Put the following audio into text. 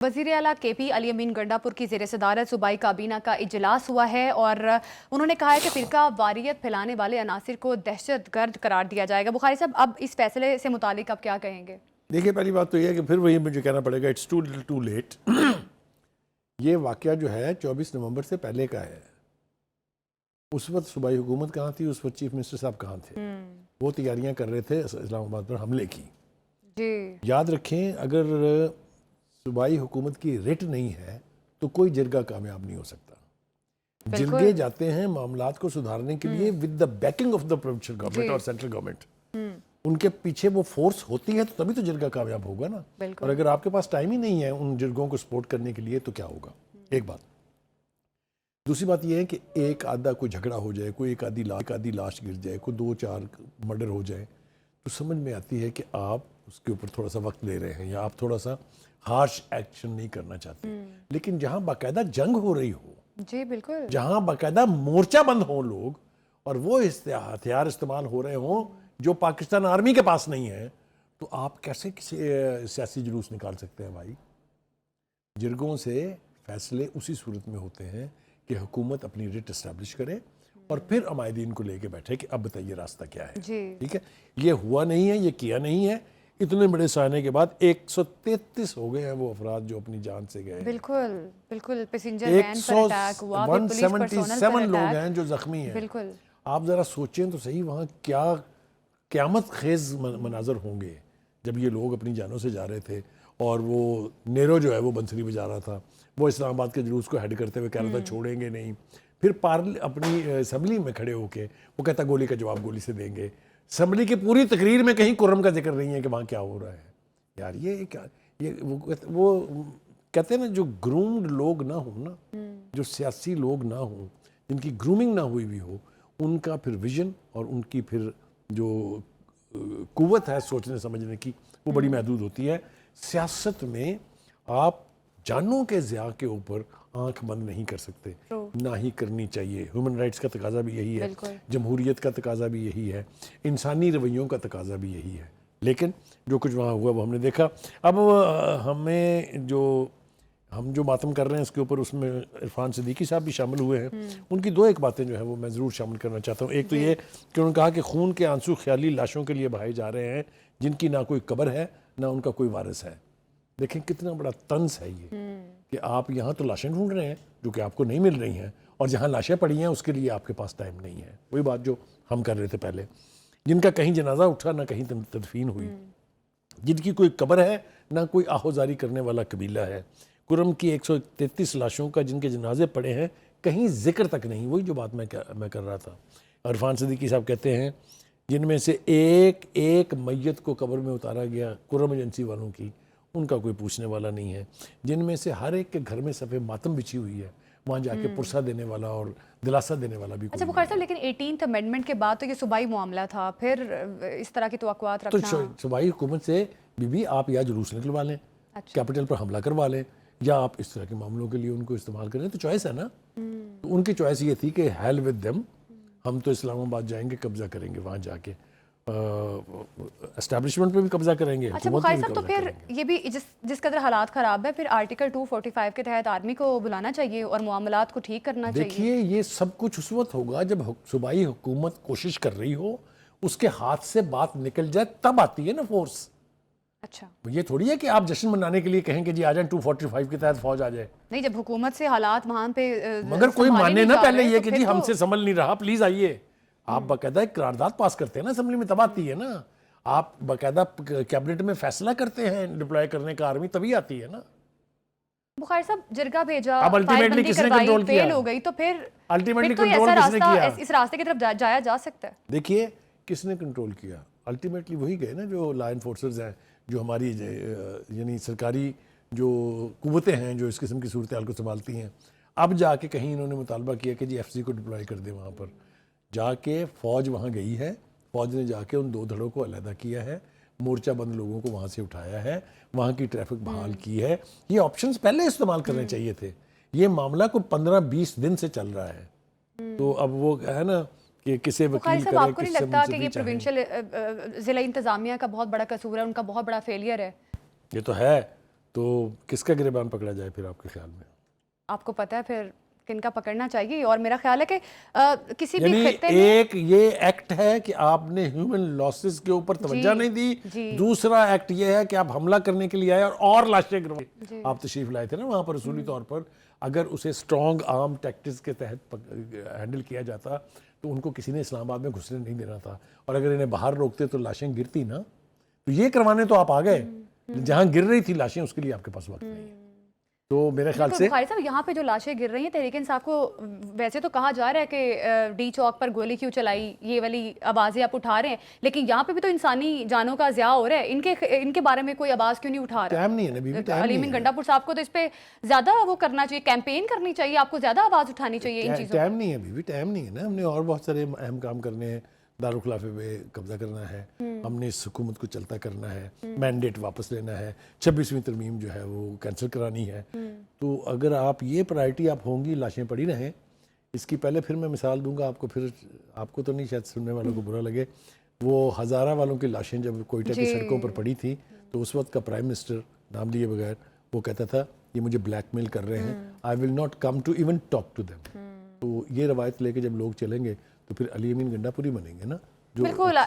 وزیر اعلیٰ کے پی علی امین گنڈاپور کی زیر صدارت صوبائی کابینہ کا اجلاس ہوا ہے اور انہوں نے کہا ہے کہ فرقہ واریت پھیلانے والے عناصر کو دہشت گرد قرار دیا جائے گا۔ بخاری صاحب، اب اس فیصلے سے متعلق آپ کیا کہیں گے؟ دیکھیں، پہلی بات تو یہ ہے کہ پھر وہی مجھے کہنا پڑے گا اٹس ٹو لیٹ۔ یہ واقعہ جو ہے 24 نومبر سے پہلے کا ہے۔ اس وقت صوبائی حکومت کہاں تھی، اس وقت چیف منسٹر صاحب کہاں تھے؟ وہ تیاریاں کر رہے تھے اسلام آباد پر حملے کی۔ جی یاد رکھیں، اگر صوبائی حکومت کی ریٹ نہیں ہے تو کوئی جرگہ کامیاب نہیں ہو سکتا۔ جرگے جاتے ہیں معاملات کو سدھارنے کے لیے with the backing of the provincial government اور سینٹرل گورنمنٹ۔ ان کے پیچھے وہ فورس ہوتی ہے تو تبھی تو جرگہ کامیاب ہوگا نا۔ اور اگر آپ کے پاس ٹائم ہی نہیں ہے ان جرگوں کو سپورٹ کرنے کے لیے تو کیا ہوگا؟ ایک بات۔ دوسری بات یہ ہے کہ ایک آدھا کوئی جھگڑا ہو جائے، کوئی ایک آدھی لاش گر جائے، کوئی 2-4 مرڈر ہو جائے تو سمجھ میں آتی ہے کہ آپ اس کے اوپر تھوڑا سا وقت لے رہے ہیں یا آپ تھوڑا سا ہارش ایکشن نہیں کرنا چاہتے۔ لیکن جہاں باقاعدہ جنگ ہو رہی ہو، جی بالکل، جہاں باقاعدہ مورچہ بند ہوں لوگ اور وہ ہتھیار استعمال ہو رہے ہوں جو پاکستان آرمی کے پاس نہیں ہے، تو آپ کیسے کسی سیاسی جلوس نکال سکتے ہیں بھائی؟ جرگوں سے فیصلے اسی صورت میں ہوتے ہیں کہ حکومت اپنی ریٹ اسٹیبلش کرے اور پھر عمائدین کو لے کے بیٹھے کہ اب بتائیے راستہ کیا ہے۔ ٹھیک ہے، یہ ہوا نہیں ہے، یہ کیا نہیں ہے۔ اتنے بڑے سائنے کے بعد 133 ہو گئے ہیں وہ افراد جو اپنی جان سے گئے۔ بالکل بالکل، پیسنجر وین پر اٹیک ہوا، 177 لوگ ہیں جو زخمی ہیں۔ بالکل، آپ ذرا سوچیں تو صحیح، وہاں کیا قیامت خیز مناظر ہوں گے جب یہ لوگ اپنی جانوں سے جا رہے تھے اور وہ نیرو جو ہے وہ بنسری بجا رہا تھا، وہ اسلام آباد کے جلوس کو ہیڈ کرتے ہوئے کہہ رہا تھا چھوڑیں گے نہیں۔ پھر اپنی اسمبلی میں کھڑے ہو کے وہ کہتا گولی کا جواب گولی سے دیں گے۔ اسمبلی کی پوری تقریر میں کہیں کرم کا ذکر نہیں ہے کہ وہاں کیا ہو رہا ہے۔ یار یہ وہ کہتے ہیں نا، جو گرومڈ لوگ نہ ہوں نا، جو سیاسی لوگ نہ ہوں، جن کی گرومنگ نہ ہوئی بھی ہو، ان کا پھر ویژن اور ان کی پھر جو قوت ہے سوچنے سمجھنے کی وہ بڑی محدود ہوتی ہے۔ سیاست میں آپ جانوں کے ضیاع کے اوپر آنکھ بند نہیں کر سکتے، نہ ہی کرنی چاہیے۔ ہیومن رائٹس کا تقاضا بھی یہی ہے، جمہوریت کا تقاضا بھی یہی ہے، انسانی رویوں کا تقاضا بھی یہی ہے۔ لیکن جو کچھ وہاں ہوا وہ ہم نے دیکھا۔ اب ہم جو ماتم کر رہے ہیں اس کے اوپر، اس میں عرفان صدیقی صاحب بھی شامل ہوئے ہیں۔ ان کی 2 باتیں جو ہیں وہ میں ضرور شامل کرنا چاہتا ہوں۔ ایک تو یہ کہ انہوں نے کہا کہ خون کے آنسو خیالی لاشوں کے لیے بہائے جا رہے ہیں جن کی نہ کوئی قبر ہے نہ ان کا کوئی وارث ہے۔ دیکھیں کتنا بڑا طنز ہے یہ کہ آپ یہاں تو لاشیں ڈھونڈ رہے ہیں جو کہ آپ کو نہیں مل رہی ہیں، اور جہاں لاشیں پڑی ہیں اس کے لیے آپ کے پاس ٹائم نہیں ہے۔ وہی بات جو ہم کر رہے تھے پہلے، جن کا کہیں جنازہ اٹھا نہ کہیں تدفین ہوئی، جن کی کوئی قبر ہے نہ کوئی آہوزاری کرنے والا قبیلہ ہے۔ کرم کی 133 لاشوں کا جن کے جنازے پڑے ہیں کہیں ذکر تک نہیں۔ وہی جو بات میں کر رہا تھا۔ عرفان صدیقی صاحب کہتے ہیں جن میں سے ایک میت کو قبر میں اتارا گیا کرم ایجنسی والوں کی، ان کا کوئی پوچھنے والا نہیں ہے۔ جن میں سے ہر ایک کے گھر میں صفحے ماتم بچھی ہوئی ہے، وہاں جا کے پرسہ دینے والا اور دلاسا دینے والا بھی کوئی اچھا بخاری صاحب، لیکن 18th امینڈمنٹ کے بعد تو یہ صوبائی معاملہ تھا، پھر اس طرح کی توقعات رکھنا تو صوبائی حکومت سے بی آپ یا جلوس نکلوا لیں، کیپٹل پر حملہ کروا لیں، یا آپ اس طرح کے معاملوں کے لیے ان کو استعمال کریں، تو چوائس ہے نا۔ تو ان کی چوائس یہ تھی کہ ہیل ود دیم، ہم تو اسلام آباد جائیں گے، قبضہ کریں گے، وہاں جا کے اسٹیبلشمنٹ پہ بھی قبضہ کریں گے۔ اچھا بخاری صاحب، تو پھر یہ بھی جس قدر حالات خراب ہے، پھر آرٹیکل 245 کے تحت آرمی کو بلانا چاہیے اور معاملات کو ٹھیک کرنا چاہیے۔ دیکھیے یہ سب کچھ اس وقت ہوگا جب صوبائی حکومت کوشش کر رہی ہو، اس کے ہاتھ سے بات نکل جائے تب آتی ہے نا فورس۔ اچھا، یہ تھوڑی ہے کہ آپ جشن منانے کے لیے کہیں کہ جی آ جائیں 245 کے تحت فوج آ جائے۔ نہیں، جب حکومت سے حالات وہاں پہ مگر کوئی مانے نا پہلے یہ کہ جی ہم سے سنبھل نہیں رہا، پلیز آئیے۔ آپ باقاعدہ ایک قرارداد پاس کرتے ہیں نا اسمبلی میں، تب آتی ہے نا۔ آپ باقاعدہ کیبنٹ میں فیصلہ کرتے ہیں ڈپلوائے کرنے کا آرمی، تبھی آتی ہے نا۔ بخاری صاحب جرگہ بھیجا، اب الٹیمیٹلی کس نے کنٹرول کیا؟ فیل ہو گئی تو پھر الٹیمیٹلی تو کنٹرول کس نے کیا؟ اس راستے کی طرف جایا جا سکتا ہے۔ دیکھیے کس نے کنٹرول کیا؟ الٹیمیٹلی وہی گئے نا جو لا انفورسرز ہیں، جو ہماری یعنی سرکاری جو قوتیں ہیں جو اس قسم کی صورتحال کو سنبھالتی ہیں۔ اب جا کے کہیں انہوں نے مطالبہ کیا کہ جی ایف سی کو ڈپلوائے کر دیں وہاں پر۔ جا کے فوج وہاں گئی ہے، فوج نے جا کے ان 2 دھڑوں کو علیحدہ کیا ہے، مورچہ بند لوگوں کو وہاں سے اٹھایا ہے، وہاں کی ٹریفک بحال کی ہے۔ یہ آپشنز پہلے استعمال کرنے چاہیے تھے۔ یہ معاملہ کو 15-20 دن سے چل رہا ہے، تو اب وہ ہے نا کہ کسے وکیل کرے، آپ کو نہیں لگتا کہ یہ پروونشل ضلع انتظامیہ کا بہت بڑا قصور ہے، ان کا بہت بڑا فیلئر ہے؟ یہ تو ہے، تو کس کا گریبان پکڑا جائے پھر آپ کے خیال میں؟ آپ کو پتہ ہے پھر کن کا پکڑنا چاہیے؟ اور میرا خیال ہے کہ کسی بھی یعنی خطے میں ایک یہ ایکٹ ہے کہ آپ نے ہیومن لاسز کے اوپر توجہ نہیں دی، دوسرا ایکٹ یہ ہے کہ آپ حملہ کرنے کے لیے آئے اور لاشیں گروائیں. آپ تشریف لائے تھے نا وہاں پر اصولی طور پر، اگر اسے اسٹرانگ آرم ٹیکٹکس کے تحت ہینڈل کیا جاتا تو ان کو کسی نے اسلام آباد میں گھسنے نہیں دینا تھا، اور اگر انہیں باہر روکتے تو لاشیں گرتی نا. تو یہ کروانے تو آپ آ گئے، جہاں گر رہی تھی لاشیں اس کے لیے آپ کے پاس وقت نہیں ہے. تو میرے خیال سے بخاری صاحب یہاں پہ جو لاشیں گر رہی ہیں، تحریک انصاف کو ویسے تو کہا جا رہا ہے کہ ڈی چوک پر گولی کیوں چلائی، یہ والی آوازیں آپ اٹھا رہے ہیں، لیکن یہاں پہ بھی تو انسانی جانوں کا ضیاع ہو رہا ہے. ان کے بارے میں کوئی آواز کیوں نہیں اٹھا رہا؟ ٹائم نہیں ہے نا بیوی، ٹائم علی امین گنڈا پور صاحب کو تو اس پہ زیادہ وہ کرنا چاہیے، کیمپین کرنی چاہیے، آپ کو زیادہ آواز اٹھانی چاہیے ان چیزوں. ٹائم نہیں ہے بیوی، ٹائم نہیں ہے نا. ہم نے اور بہت سارے اہم کام کرنے ہیں. دارالخلافے پہ قبضہ کرنا ہے، ہم نے اس حکومت کو چلتا کرنا ہے، مینڈیٹ واپس لینا ہے، 26ویں ترمیم جو ہے وہ کینسل کرانی ہے. تو اگر آپ یہ پرائرٹی آپ ہوں گی، لاشیں پڑی رہیں. اس کی پہلے پھر میں مثال دوں گا آپ کو، پھر آپ کو تو نہیں شاید سننے والوں کو برا لگے، وہ ہزارہ والوں کی لاشیں جب کوئٹہ کی سڑکوں پر پڑی تھی تو اس وقت کا پرائم منسٹر نام لیے بغیر وہ کہتا تھا یہ مجھے بلیک میل کر رہے ہیں، I will not come to even talk to them. تو یہ روایت لے کے جب لوگ چلیں گے تو پھر علی امین گنڈا پوری بنیں گے نا. جو بالکل